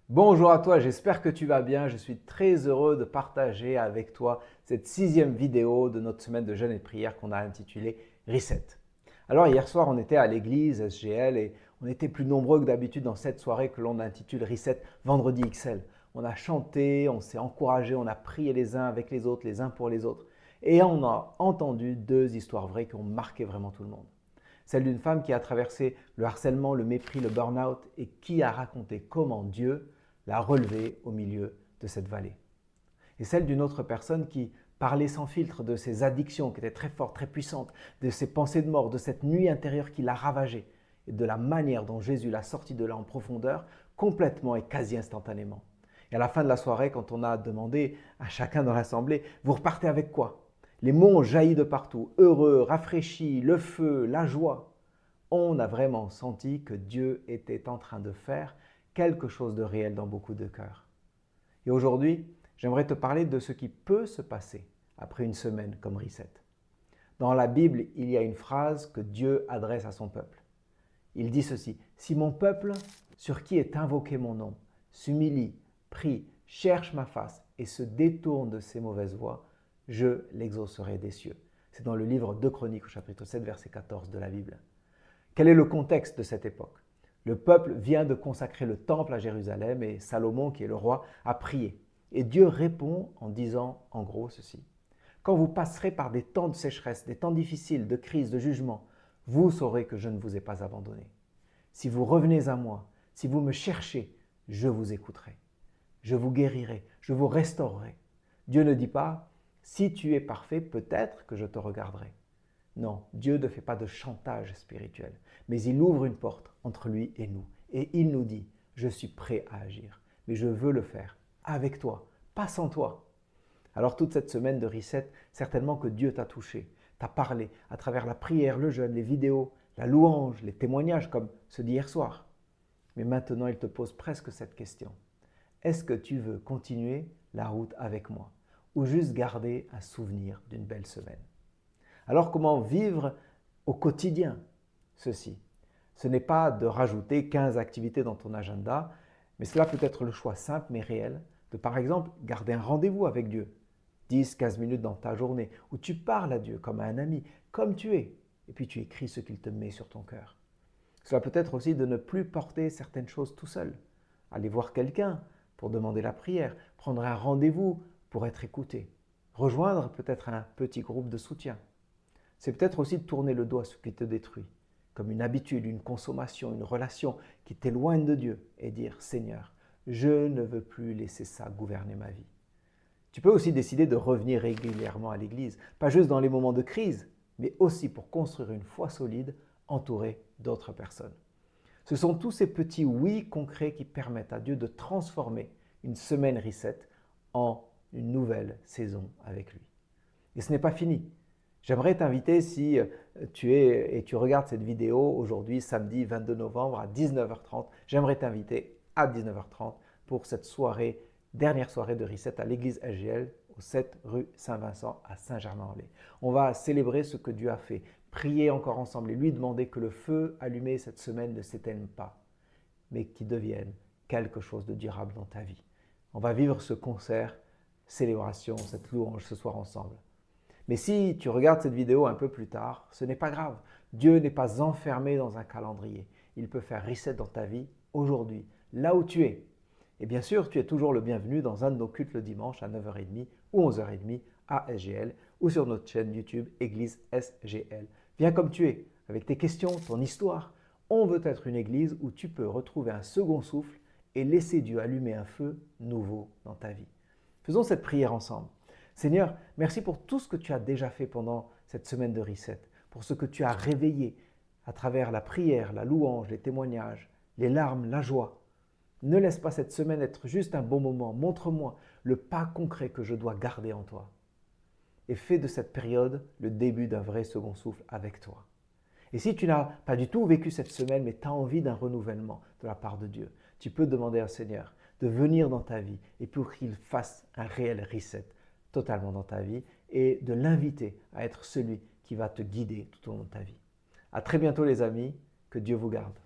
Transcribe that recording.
Bonjour à toi, j'espère que tu vas bien. Je suis très heureux de partager avec toi cette 6e vidéo de notre semaine de jeûne et de prière qu'on a intitulée Reset. Alors hier soir, on était à l'église SGL et on était plus nombreux que d'habitude dans cette soirée que l'on intitule Reset Vendredi XL. On a chanté, on s'est encouragé, on a prié les uns avec les autres, les uns pour les autres. Et on a entendu deux histoires vraies qui ont marqué vraiment tout le monde. Celle d'une femme qui a traversé le harcèlement, le mépris, le burn-out et qui a raconté comment Dieu l'a relevée au milieu de cette vallée. Et celle d'une autre personne qui parlait sans filtre de ses addictions qui étaient très fortes, très puissantes, de ses pensées de mort, de cette nuit intérieure qui l'a ravagée et de la manière dont Jésus l'a sortie de là en profondeur, complètement et quasi instantanément. Et à la fin de la soirée, quand on a demandé à chacun dans l'assemblée, vous repartez avec quoi? Les mots ont jailli de partout, heureux, rafraîchi, le feu, la joie. On a vraiment senti que Dieu était en train de faire quelque chose de réel dans beaucoup de cœurs. Et aujourd'hui, j'aimerais te parler de ce qui peut se passer après une semaine comme Reset. Dans la Bible, il y a une phrase que Dieu adresse à son peuple. Il dit ceci: si mon peuple, sur qui est invoqué mon nom, s'humilie, prie, cherche ma face et se détourne de ses mauvaises voies, je l'exaucerai des cieux. C'est dans le livre 2 Chroniques au chapitre 7, verset 14 de la Bible. Quel est le contexte de cette époque? Le peuple vient de consacrer le temple à Jérusalem et Salomon, qui est le roi, a prié. Et Dieu répond en disant en gros ceci: quand vous passerez par des temps de sécheresse, des temps difficiles, de crise, de jugement, vous saurez que je ne vous ai pas abandonné. Si vous revenez à moi, si vous me cherchez, je vous écouterai. Je vous guérirai, je vous restaurerai. Dieu ne dit pas: si tu es parfait, peut-être que je te regarderai. Non, Dieu ne fait pas de chantage spirituel, mais il ouvre une porte entre lui et nous. Et il nous dit: je suis prêt à agir, mais je veux le faire avec toi, pas sans toi. Alors toute cette semaine de reset, certainement que Dieu t'a touché, t'a parlé à travers la prière, le jeûne, les vidéos, la louange, les témoignages comme ceux d'hier soir. Mais maintenant, il te pose presque cette question: est-ce que tu veux continuer la route avec moi ou juste garder un souvenir d'une belle semaine? Alors comment vivre au quotidien ceci? Ce n'est pas de rajouter 15 activités dans ton agenda, mais cela peut être le choix simple mais réel de, par exemple, garder un rendez-vous avec Dieu, 10-15 minutes dans ta journée, où tu parles à Dieu comme à un ami, comme tu es, et puis tu écris ce qu'il te met sur ton cœur. Cela peut être aussi de ne plus porter certaines choses tout seul, aller voir quelqu'un pour demander la prière, prendre un rendez-vous pour être écouté, rejoindre peut-être un petit groupe de soutien. C'est peut-être aussi de tourner le dos à ce qui te détruit, comme une habitude, une consommation, une relation qui t'éloigne de Dieu, et dire: Seigneur, je ne veux plus laisser ça gouverner ma vie. Tu peux aussi décider de revenir régulièrement à l'église, pas juste dans les moments de crise, mais aussi pour construire une foi solide entourée d'autres personnes. Ce sont tous ces petits oui concrets qui permettent à Dieu de transformer une semaine reset en une nouvelle saison avec lui. Et ce n'est pas fini. J'aimerais t'inviter, si tu es et tu regardes cette vidéo aujourd'hui, samedi 22 novembre à 19h30, j'aimerais t'inviter à 19h30 pour cette soirée, dernière soirée de Reset à l'église SGL au 7 rue Saint-Vincent à Saint-Germain-en-Laye. On va célébrer ce que Dieu a fait, prier encore ensemble et lui demander que le feu allumé cette semaine ne s'éteigne pas, mais qu'il devienne quelque chose de durable dans ta vie. On va vivre ce concert, célébration, cette louange ce soir ensemble. Mais si tu regardes cette vidéo un peu plus tard, ce n'est pas grave. Dieu n'est pas enfermé dans un calendrier. Il peut faire reset dans ta vie aujourd'hui, là où tu es. Et bien sûr, tu es toujours le bienvenu dans un de nos cultes le dimanche à 9h30 ou 11h30 à SGL ou sur notre chaîne YouTube Église SGL. Viens comme tu es, avec tes questions, ton histoire. On veut être une église où tu peux retrouver un second souffle et laisser Dieu allumer un feu nouveau dans ta vie. Faisons cette prière ensemble. Seigneur, merci pour tout ce que tu as déjà fait pendant cette semaine de reset, pour ce que tu as réveillé à travers la prière, la louange, les témoignages, les larmes, la joie. Ne laisse pas cette semaine être juste un bon moment. Montre-moi le pas concret que je dois garder en toi. Et fais de cette période le début d'un vrai second souffle avec toi. Et si tu n'as pas du tout vécu cette semaine, mais tu as envie d'un renouvellement de la part de Dieu, tu peux demander au Seigneur de venir dans ta vie et pour qu'il fasse un réel reset totalement dans ta vie et de l'inviter à être celui qui va te guider tout au long de ta vie. À très bientôt les amis, que Dieu vous garde.